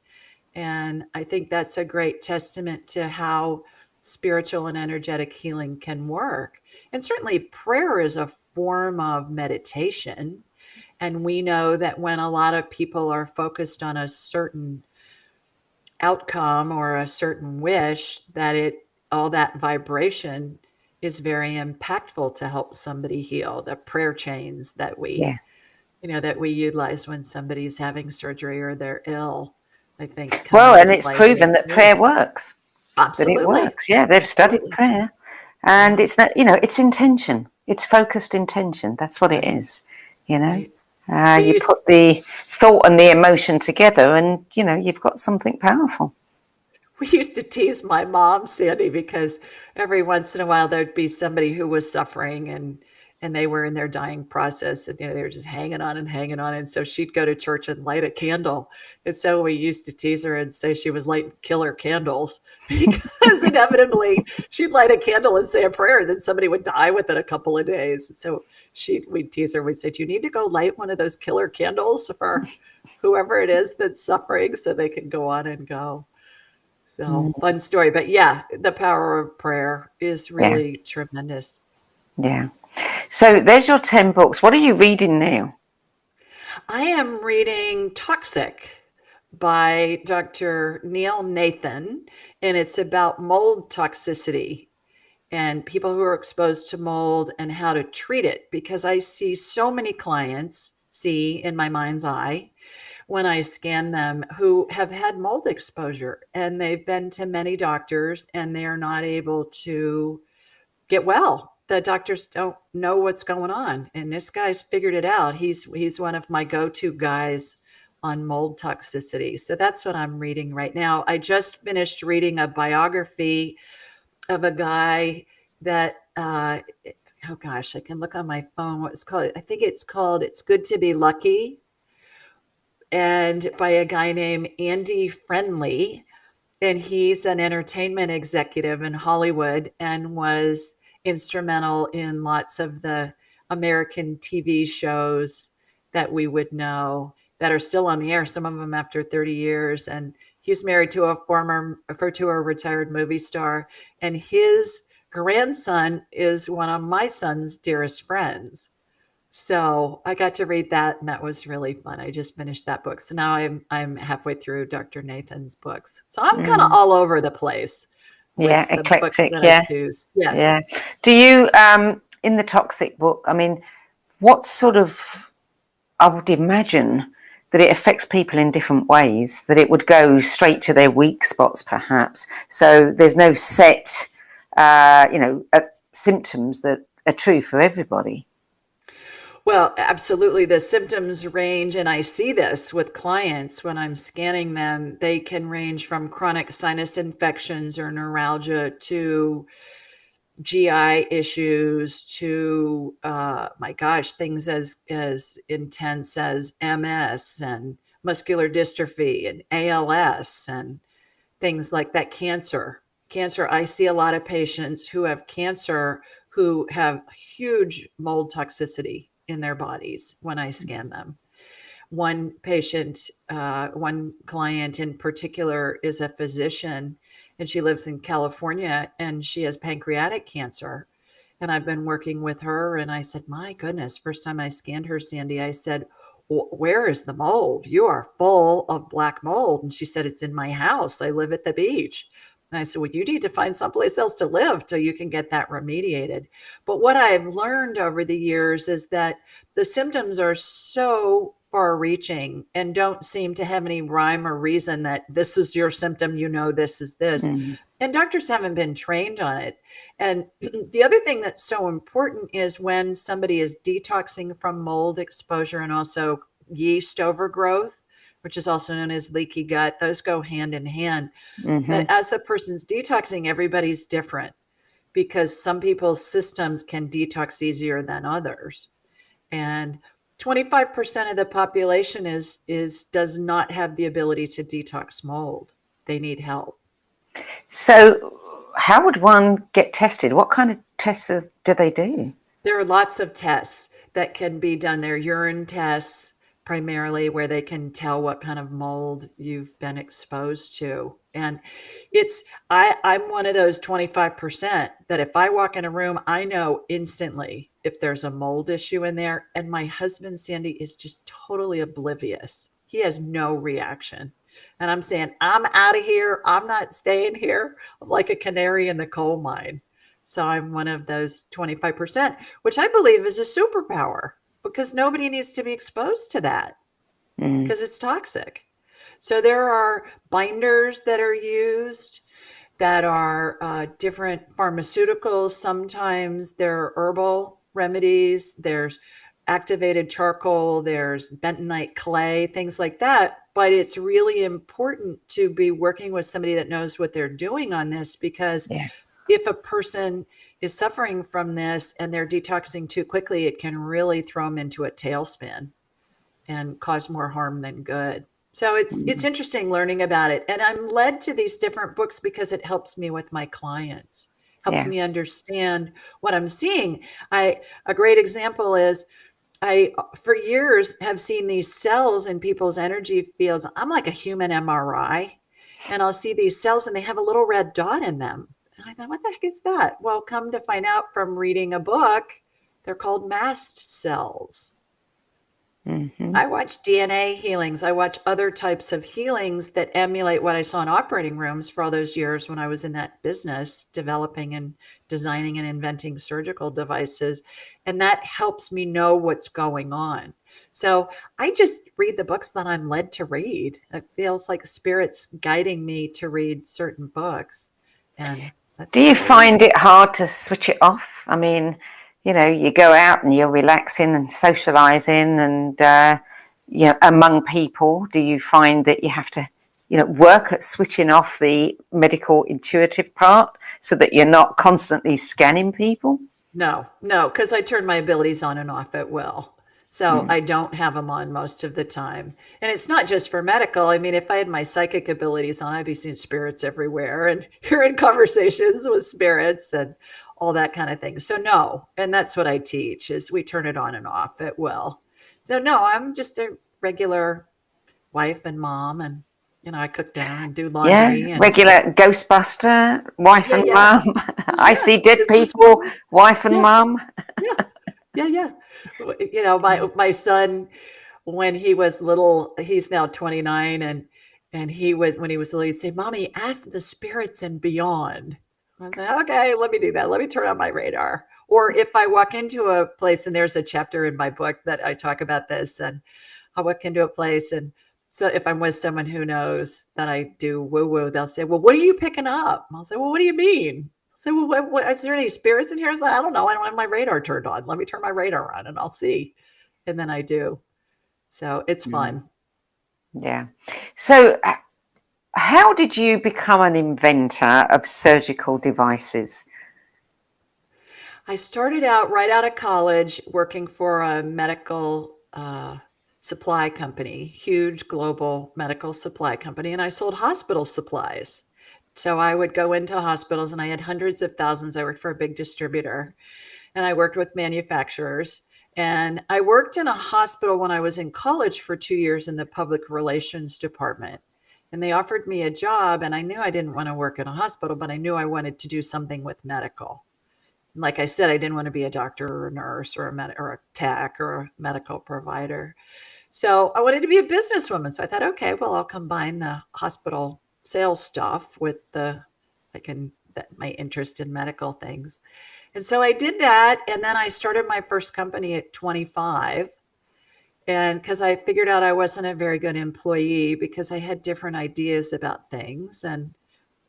And I think that's a great testament to how spiritual and energetic healing can work. And certainly prayer is a form of meditation. And we know that when a lot of people are focused on a certain outcome or a certain wish, that all that vibration is very impactful to help somebody heal. The prayer chains that we utilize when somebody's having surgery or they're ill, I think come Well, and into it's play proven very that clearly. prayer works. That it Absolutely. works. Yeah, they've studied Absolutely. prayer. And it's not, it's intention. It's focused intention. That's what it Right. is, Right. We You used put the thought and the emotion together and, you've got something powerful. we used to tease my mom, Sandie, because every once in a while there'd be somebody who was suffering and they were in their dying process, and they were just hanging on and hanging on. And so she'd go to church and light a candle. And so we used to tease her and say she was lighting killer candles because inevitably she'd light a candle and say a prayer, and then somebody would die within a couple of days. So we'd tease her. We'd say, do you need to go light one of those killer candles for whoever it is that's suffering so they can go on and go? So fun story. But yeah, the power of prayer is Yeah. really tremendous. Yeah. So there's your 10 books. What are you reading now? I am reading Toxic by Dr. Neil Nathan, and it's about mold toxicity and people who are exposed to mold and how to treat it, because I see so many clients, see in my mind's eye, when I scan them, who have had mold exposure and they've been to many doctors and they are not able to get well. The doctors don't know what's going on, and this guy's figured it out. He's one of my go-to guys on mold toxicity. So that's what I'm reading right now. I just finished reading a biography of a guy that oh gosh, I can look on my phone what it's called. I think it's called It's Good to Be Lucky, and by a guy named Andy Friendly. And he's an entertainment executive in Hollywood and was instrumental in lots of the American TV shows that we would know that are still on the air, some of them after 30 years. And he's married to a retired movie star, and his grandson is one of my son's dearest friends. So I got to read that, and that was really fun. I just finished that book. So now I'm halfway through Dr. Nathan's books. So I'm kind of all over the place with Yeah, the books eclectic. that I Yeah, choose. Yes. yeah. Do you, in the toxic book, I mean, what sort of, I would imagine that it affects people in different ways, that it would go straight to their weak spots, perhaps. So there's no set, symptoms that are true for everybody. Well, absolutely. The symptoms range, and I see this with clients when I'm scanning them. They can range from chronic sinus infections or neuralgia to GI issues to, my gosh, things as intense as MS and muscular dystrophy and ALS and things like that. Cancer. I see a lot of patients who have cancer who have huge mold toxicity in their bodies when I scan them. One client in particular is a physician, and she lives in California, and she has pancreatic cancer. And I've been working with her, and I said, my goodness, first time I scanned her, Sandie, I said, where is the mold? You are full of black mold. And she said, it's in my house. I live at the beach. And I said, well, you need to find someplace else to live till you can get that remediated. But what I've learned over the years is that the symptoms are so far reaching and don't seem to have any rhyme or reason that this is your symptom, this is this. And doctors haven't been trained on it. And the other thing that's so important is when somebody is detoxing from mold exposure and also yeast overgrowth, which is also known as leaky gut, those go hand in hand. But as the person's detoxing, everybody's different because some people's systems can detox easier than others. And 25% of the population does not have the ability to detox mold. They need help. So how would one get tested? What kind of tests do they do? There are lots of tests that can be done. There are urine tests primarily where they can tell what kind of mold you've been exposed to. And I'm one of those 25% that if I walk in a room, I know instantly if there's a mold issue in there. And my husband, Sandie, is just totally oblivious. He has no reaction. And I'm saying, I'm out of here. I'm not staying here. I'm like a canary in the coal mine. So I'm one of those 25%, which I believe is a superpower because nobody needs to be exposed to that because it's toxic. So there are binders that are used that are different pharmaceuticals. Sometimes there are herbal remedies. There's activated charcoal. There's bentonite clay, things like that. But it's really important to be working with somebody that knows what they're doing on this because if a person is suffering from this and they're detoxing too quickly, it can really throw them into a tailspin and cause more harm than good. So it's interesting learning about it. And I'm led to these different books because it helps me with my clients, helps me understand what I'm seeing. A great example is I, for years, have seen these cells in people's energy fields. I'm like a human MRI, and I'll see these cells and they have a little red dot in them. And I thought, what the heck is that? Well, come to find out from reading a book, they're called mast cells. I watch DNA healings. I watch other types of healings that emulate what I saw in operating rooms for all those years when I was in that business, developing and designing and inventing surgical devices. And that helps me know what's going on. So I just read the books that I'm led to read. It feels like spirit's guiding me to read certain books. And that's Do you find it hard to switch it off? I mean, you go out and you're relaxing and socializing and, among people. Do you find that you have to, work at switching off the medical intuitive part so that you're not constantly scanning people? No, because I turn my abilities on and off at will. So I don't have them on most of the time. And it's not just for medical. I mean, if I had my psychic abilities on, I'd be seeing spirits everywhere and hearing conversations with spirits and all that kind of thing. So no, and that's what I teach is we turn it on and off at will. So no, I'm just a regular wife and mom, and I cook dinner and do Yeah, laundry and regular Ghostbuster, wife yeah, and yeah, mum. I yeah, see dead people, businesswoman. wife and Yeah, mum. yeah, yeah, yeah. My son, when he was little, he's now 29, and he was when he was little, he'd say, "Mommy, ask the spirits and beyond." I was like, "Okay, let me do that. Let me turn on my radar." Or if I walk into a place, and there's a chapter in my book that I talk about this, and I walk into a place, and so if I'm with someone who knows that I do woo woo, they'll say, "Well, what are you picking up?" I'll say, "Well, what do you mean?" So, well, what is there any spirits in here? I was like, I don't know. I don't have my radar turned on. Let me turn my radar on and I'll see. And then I do. So it's Mm, fun. yeah. So, how did you become an inventor of surgical devices? I started out right out of college working for a medical supply company, huge global medical supply company, and I sold hospital supplies. So I would go into hospitals and I had hundreds of thousands. I worked for a big distributor and I worked with manufacturers. And I worked in a hospital when I was in college for 2 years in the public relations department. And they offered me a job, and I knew I didn't want to work in a hospital, but I knew I wanted to do something with medical. Like I said, I didn't want to be a doctor or a nurse or a tech or a medical provider. So I wanted to be a businesswoman. So I thought, okay, well, I'll combine the hospital sales stuff with my interest in medical things. And so I did that. And then I started my first company at 25. And because I figured out I wasn't a very good employee because I had different ideas about things. And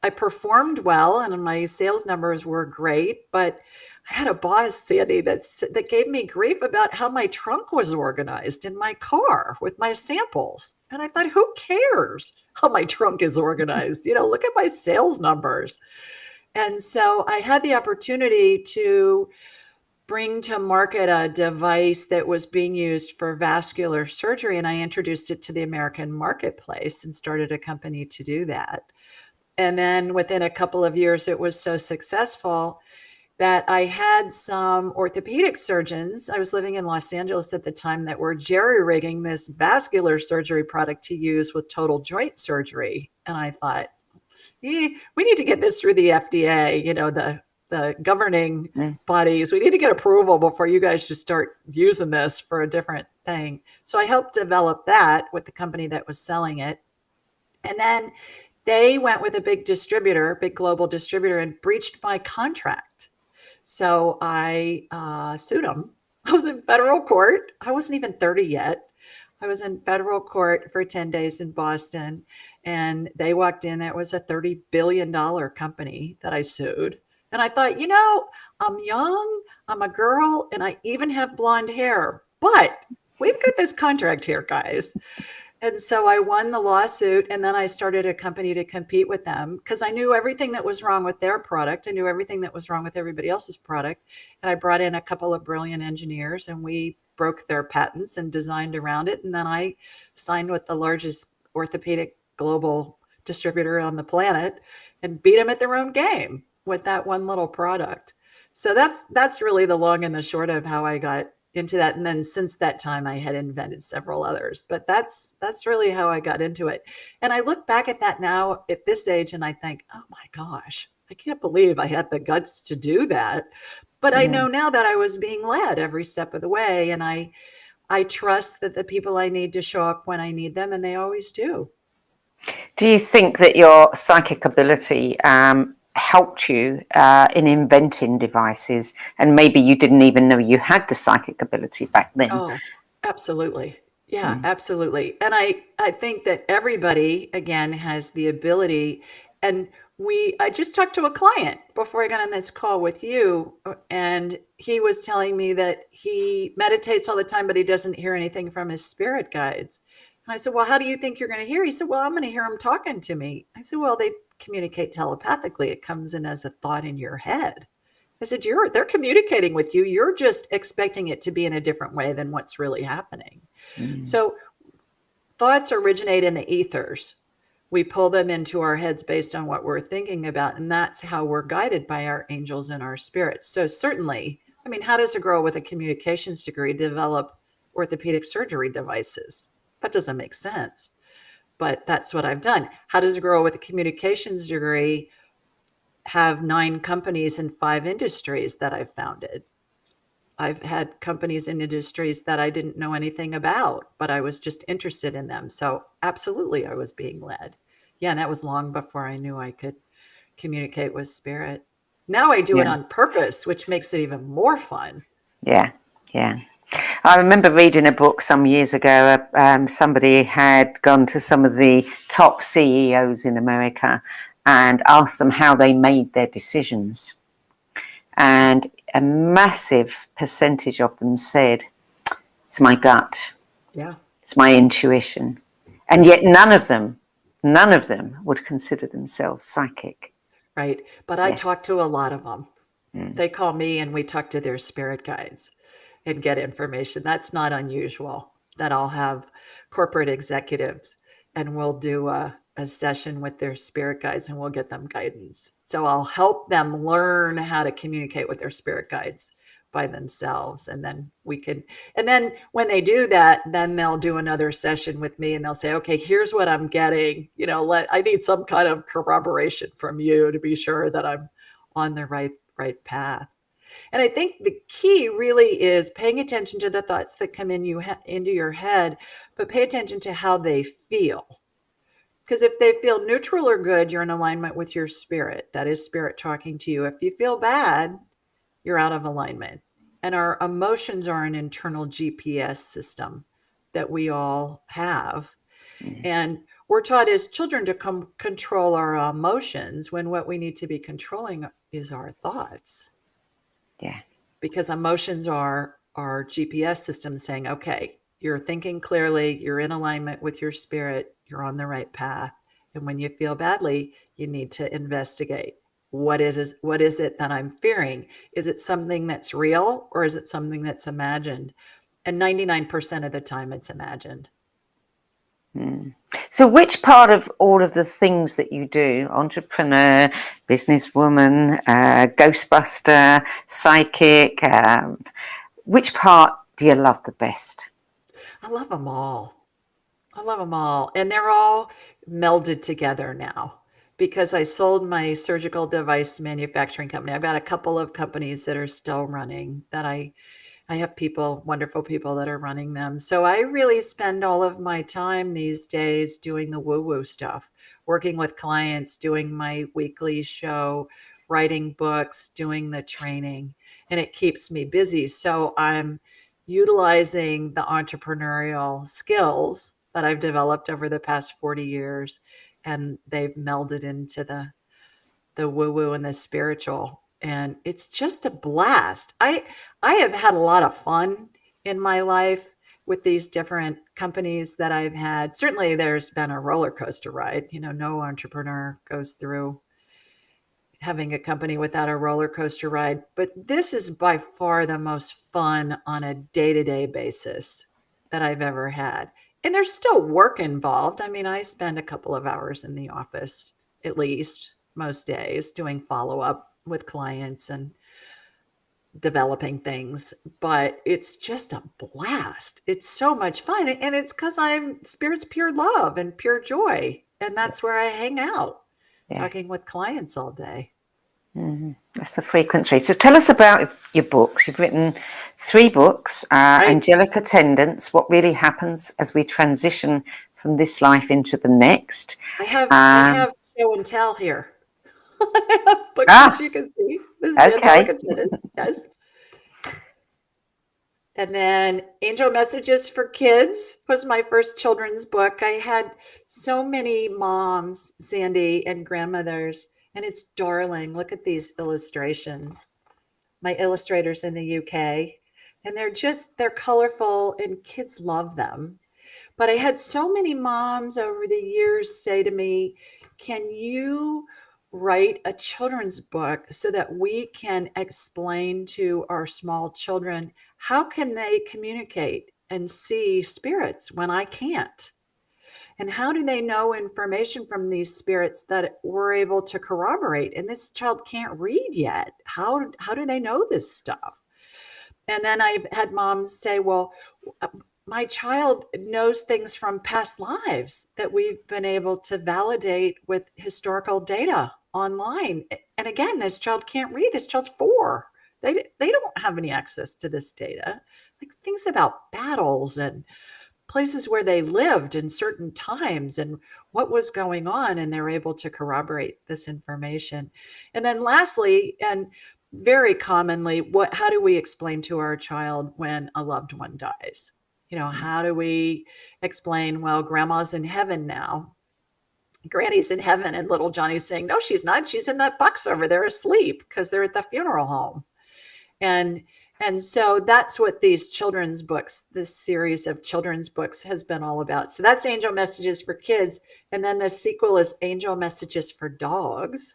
I performed well and my sales numbers were great, but I had a boss, Sandie, that gave me grief about how my trunk was organized in my car with my samples. And I thought, who cares how my trunk is organized? Look at my sales numbers. And so I had the opportunity to bring to market a device that was being used for vascular surgery. And I introduced it to the American marketplace and started a company to do that. And then within a couple of years, it was so successful that I had some orthopedic surgeons. I was living in Los Angeles at the time that were jerry rigging this vascular surgery product to use with total joint surgery. And I thought, we need to get this through the FDA, the governing Mm. bodies. We need to get approval before you guys just start using this for a different thing. So I helped develop that with the company that was selling it. And then they went with a big global distributor, and breached my contract. So I sued them. I was in federal court. I wasn't even 30 yet. I was in federal court for 10 days in Boston, and they walked in. It was a $30 billion company that I sued. And I thought, I'm young, I'm a girl, and I even have blonde hair, but we've got this contract here, guys. And so I won the lawsuit, and then I started a company to compete with them because I knew everything that was wrong with their product. I knew everything that was wrong with everybody else's product. And I brought in a couple of brilliant engineers, and we broke their patents and designed around it. And then I signed with the largest orthopedic global distributor on the planet and beat them at their own game with that one little product. So that's really the long and the short of how I got into that. And then since that time, I had invented several others, but that's really how I got into it. And I look back at that now at this age and I think, oh my gosh, I can't believe I had the guts to do that. But I Yeah. know now that I was being led every step of the way. And I trust that the people I need to show up when I need them, and they always do. Do you think that your psychic ability helped you in inventing devices, and maybe you didn't even know you had the psychic ability back then? Oh, absolutely. Yeah, Mm. absolutely. And I think that everybody again has the ability. And I just talked to a client before I got on this call with you, and he was telling me that he meditates all the time, but he doesn't hear anything from his spirit guides. And I said, "Well, how do you think you're going to hear?" He said, "Well, I'm going to hear them talking to me." I said, "Well, they communicate telepathically. It comes in as a thought in your head." I said, they're communicating with you. You're just expecting it to be in a different way than what's really happening. Mm. So thoughts originate in the ethers. We pull them into our heads based on what we're thinking about. And that's how we're guided by our angels and our spirits. So certainly, I mean, how does a girl with a communications degree develop orthopedic surgery devices? That doesn't make sense. But that's what I've done. How does a girl with a communications degree have 9 companies in 5 industries that I've founded? I've had companies in industries that I didn't know anything about, but I was just interested in them. So absolutely, I was being led. Yeah, and that was long before I knew I could communicate with spirit. Now I do it Yeah. on purpose, which makes it even more fun. Yeah. Yeah. I remember reading a book some years ago. Somebody had gone to some of the top CEOs in America and asked them how they made their decisions. And a massive percentage of them said, it's my gut, Yeah. it's my intuition. And yet none of them would consider themselves psychic. Right. But I Yeah. talk to a lot of them. They call me and we talk to their spirit guides and get information. That's not unusual that I'll have corporate executives and we'll do a session with their spirit guides and we'll get them guidance. So I'll help them learn how to communicate with their spirit guides by themselves. And then and then when they do that, then they'll do another session with me and they'll say, okay, here's what I'm getting. I need some kind of corroboration from you to be sure that I'm on the right path. And I think the key really is paying attention to the thoughts that come into your head, but pay attention to how they feel. Because if they feel neutral or good, you're in alignment with your spirit. That is spirit talking to you. If you feel bad, you're out of alignment. And our emotions are an internal GPS system that we all have. And we're taught as children to control our emotions when what we need to be controlling is our thoughts. Yeah. Because emotions are our GPS system saying, okay, you're thinking clearly, you're in alignment with your spirit, you're on the right path. And when you feel badly, you need to investigate what is it that I'm fearing? Is it something that's real or is it something that's imagined? And 99% of the time it's imagined. So which part of all of the things that you do, entrepreneur, businesswoman, ghostbuster, psychic, which part do you love the best? I love them all. I love them all. And they're all melded together now because I sold my surgical device manufacturing company. I've got a couple of companies that are still running that I have wonderful people that are running them. So I really spend all of my time these days doing the woo-woo stuff, working with clients, doing my weekly show, writing books, doing the training, and it keeps me busy. So I'm utilizing the entrepreneurial skills that I've developed over the past 40 years, and they've melded into the woo-woo and the spiritual. And it's just a blast. I have had a lot of fun in my life with these different companies that I've had. Certainly there's been a roller coaster ride. No entrepreneur goes through having a company without a roller coaster ride. But this is by far the most fun on a day-to-day basis that I've ever had. And there's still work involved. I mean, I spend a couple of hours in the office, at least most days, doing follow-up with clients and developing things, but it's just a blast. It's so much fun. And it's because I'm spirit's pure love and pure joy. And that's where I hang out, Yeah. talking with clients all day. That's the frequency. So tell us about your books. You've written 3 books, Right. Angelic Attendants, What Really Happens as We Transition from This Life into the Next. I have show and tell here. I have books, as you can see. This is Angelic Okay. Attendant. Yes. And then Angel Messages for Kids was my first children's book. I had so many moms, Sandie, and grandmothers, and it's darling. Look at these illustrations. My illustrators in the UK, and they're colorful and kids love them. But I had so many moms over the years say to me, can you write a children's book so that we can explain to our small children how can they communicate and see spirits when I can't? And how do they know information from these spirits that we're able to corroborate? And this child can't read yet. How do they know this stuff? And then I've had moms say, well, my child knows things from past lives that we've been able to validate with historical data online. And again, this child can't read. This child's 4. They don't have any access to this data. Like things about battles and places where they lived in certain times and what was going on, and they're able to corroborate this information. And then lastly, and very commonly, how do we explain to our child when a loved one dies? How do we explain, well, grandma's in heaven now, granny's in heaven, and little Johnny's saying, no, she's not, she's in that box over there asleep because they're at the funeral home. And so that's what these children's books, this series of children's books has been all about. So that's Angel Messages for Kids. And then the sequel is Angel Messages for Dogs.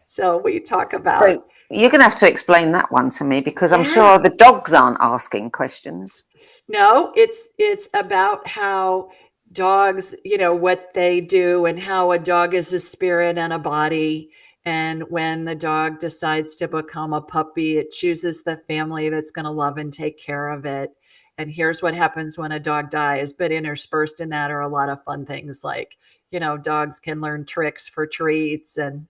So we talk about... So you're going to have to explain that one to me, because I'm sure the dogs aren't asking questions. No, it's about how dogs, what they do, and how a dog is a spirit and a body. And when the dog decides to become a puppy, it chooses the family that's going to love and take care of it. And here's what happens when a dog dies. But interspersed in that are a lot of fun things like, dogs can learn tricks for treats, and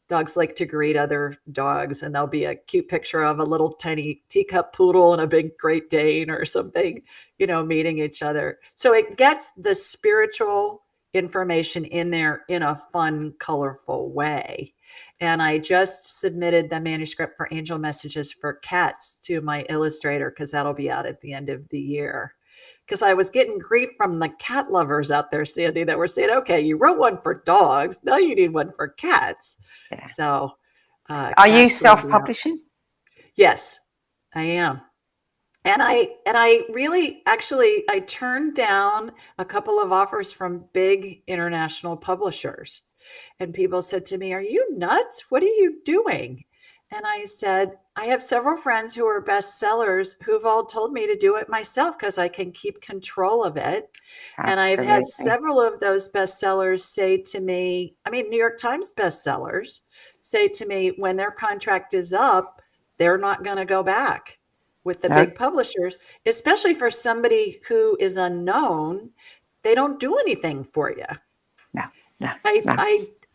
dogs like to greet other dogs, and there'll be a cute picture of a little tiny teacup poodle and a big Great Dane or something, meeting each other. So it gets the spiritual information in there in a fun, colorful way. And I just submitted the manuscript for Angel Messages for Cats to my illustrator, because that'll be out at the end of the year. Because I was getting grief from the cat lovers out there, Sandie, that were saying, okay, you wrote one for dogs, now you need one for cats. Yeah. So are you self-publishing? Yes, I am. And I really, actually, I turned down a couple of offers from big international publishers. And people said to me, are you nuts? What are you doing? And I said, I have several friends who are bestsellers who've all told me to do it myself because I can keep control of it. Absolutely. And I've had several of those bestsellers say to me, New York Times bestsellers say to me, when their contract is up, they're not going to go back with the big publishers, especially for somebody who is unknown. They don't do anything for you. No.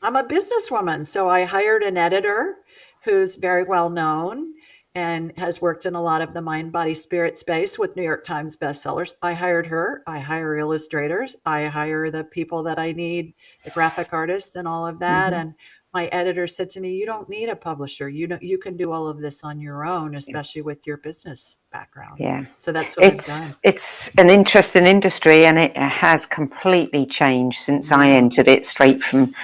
I'm a businesswoman, so I hired an editor who's very well known and has worked in a lot of the mind, body, spirit space with New York Times bestsellers. I hired her. I hire illustrators. I hire the people that I need, the graphic artists and all of that. Mm-hmm. And my editor said to me, you don't need a publisher. You can do all of this on your own, especially with your business background. Yeah. So that's what I've done. It's an interesting industry, and it has completely changed since I entered it straight from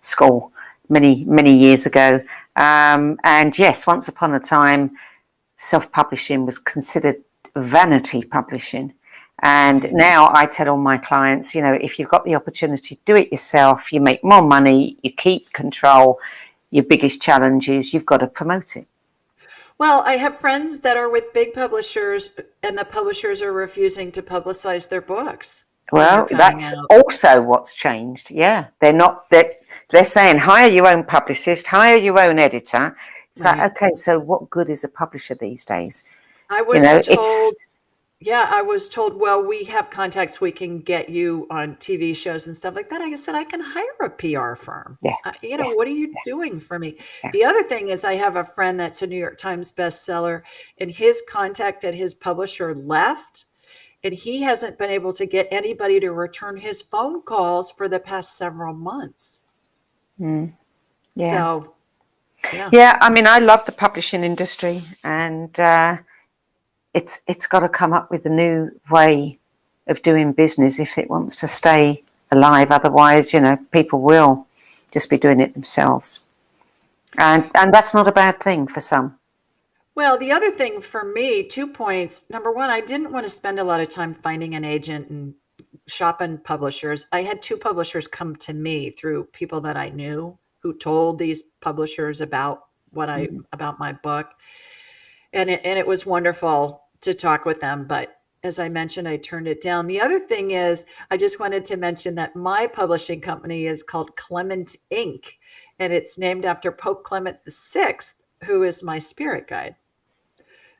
school many years ago. And yes, once upon a time, self-publishing was considered vanity publishing. And now I tell all my clients, if you've got the opportunity to do it yourself, you make more money, you keep control. Your biggest challenge is you've got to promote it. Well, I have friends that are with big publishers, and the publishers are refusing to publicize their books. Well, that's also what's changed. Yeah, they're saying hire your own publicist, hire your own editor. It's like, okay, so what good is a publisher these days? I was told, well, we have contacts, we can get you on TV shows and stuff like that. I said, I can hire a PR firm. What are you doing for me? Yeah. The other thing is, I have a friend that's a New York Times bestseller, and his contact at his publisher left, and he hasn't been able to get anybody to return his phone calls for the past several months. Mm. Yeah. So, yeah. I love the publishing industry, and it's got to come up with a new way of doing business if it wants to stay alive. Otherwise, people will just be doing it themselves. And that's not a bad thing for some. Well, the other thing for me, 2 points. Number one, I didn't want to spend a lot of time finding an agent and shopping publishers. I had 2 publishers come to me through people that I knew who told these publishers about about my book. And it was wonderful to talk with them, but as I mentioned, I turned it down. The other thing is, I just wanted to mention that my publishing company is called Clement Inc., and it's named after Pope Clement VI, who is my spirit guide.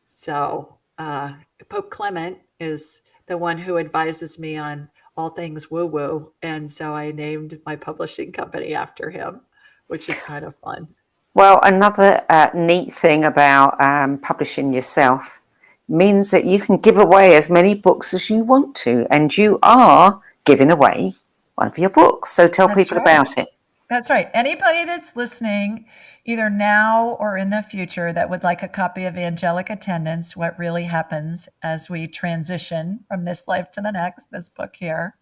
So Pope Clement is the one who advises me on all things woo-woo, and so I named my publishing company after him, which is kind of fun. Well, another neat thing about publishing yourself means that you can give away as many books as you want to, and you are giving away one of your books. So tell people about it. That's right. Anybody that's listening, either now or in the future, that would like a copy of Angelic Attendants, What Really Happens as We Transition from This Life to the Next, this book here,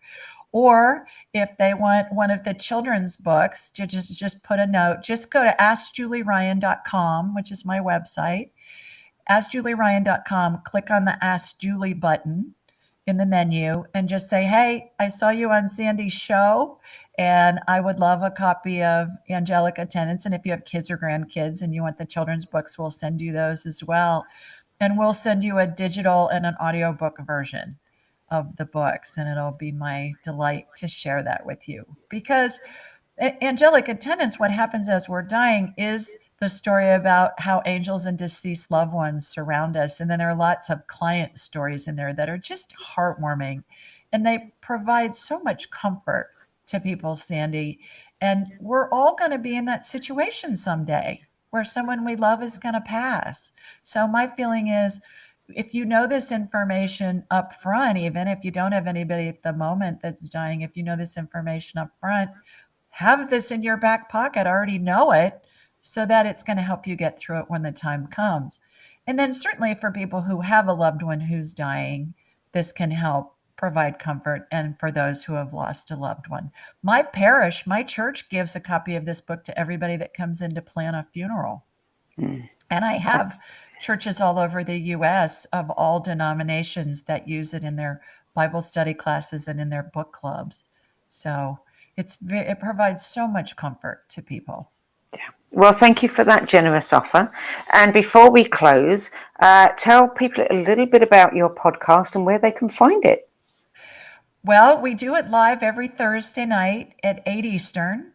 or if they want one of the children's books, just put a note. Just go to AskJulieRyan.com, which is my website. AskJulieRyan.com, click on the Ask Julie button in the menu and just say, hey, I saw you on Sandie's show and I would love a copy of Angelic Attendants. And if you have kids or grandkids and you want the children's books, we'll send you those as well. And we'll send you a digital and an audiobook version of the books. And it'll be my delight to share that with you. Because Angelic Attendants, what happens as we're dying, is the story about how angels and deceased loved ones surround us. And then there are lots of client stories in there that are just heartwarming. And they provide so much comfort to people, Sandie. And we're all going to be in that situation someday where someone we love is going to pass. So my feeling is, if you know this information up front, even if you don't have anybody at the moment that's dying, if you know this information up front, have this in your back pocket, already know it, so that it's going to help you get through it when the time comes. And then certainly for people who have a loved one who's dying, this can help provide comfort, and for those who have lost a loved one. My parish, my church gives a copy of this book to everybody that comes in to plan a funeral. And I have churches all over the U.S. of all denominations that use it in their Bible study classes and in their book clubs. So it provides so much comfort to people. Well, thank you for that generous offer. And before we close, tell people a little bit about your podcast and where they can find it. Well, we do it live every Thursday night at 8 Eastern.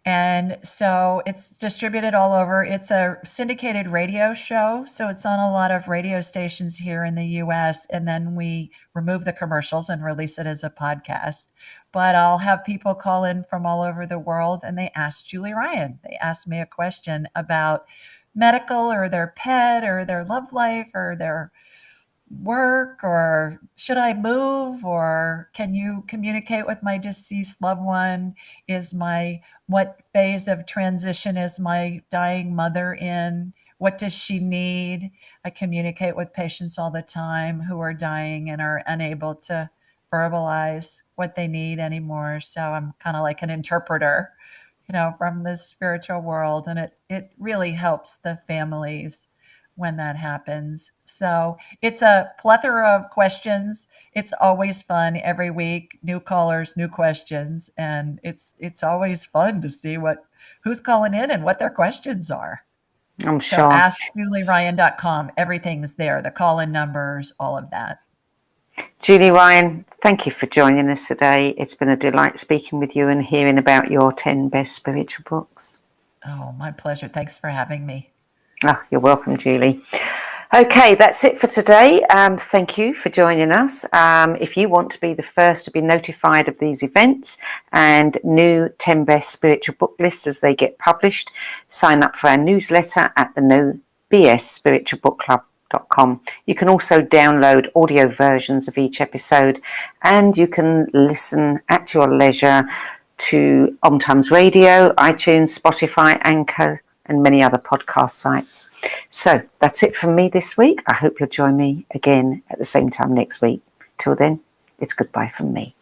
And so it's distributed all over. It's a syndicated radio show. So it's on a lot of radio stations here in the US. And then we remove the commercials and release it as a podcast. But I'll have people call in from all over the world and they ask Julie Ryan. They ask me a question about medical or their pet or their love life or their work, or should I move, or can you communicate with my deceased loved one? What phase of transition is my dying mother in? What does she need? I communicate with patients all the time who are dying and are unable to verbalize what they need anymore. So I'm kind of like an interpreter, from the spiritual world, and it really helps the families when that happens. So it's a plethora of questions. It's always fun every week, new callers, new questions. And it's always fun to see who's calling in and what their questions are. I'm so sure. AskJulieRyan.com, everything's there, the call-in numbers, all of that. Julie Ryan, thank you for joining us today. It's been a delight speaking with you and hearing about your 10 best spiritual books. Oh, my pleasure. Thanks for having me. Oh, you're welcome, Julie. Okay, that's it for today. Thank you for joining us. If you want to be the first to be notified of these events and new 10 best spiritual book lists as they get published, sign up for our newsletter at the NoBSSpiritualBookClub.com. You can also download audio versions of each episode, and you can listen at your leisure to OmTimes Radio, iTunes, Spotify, Anchor, and many other podcast sites. So that's it from me this week. I hope you'll join me again at the same time next week. Till then, it's goodbye from me.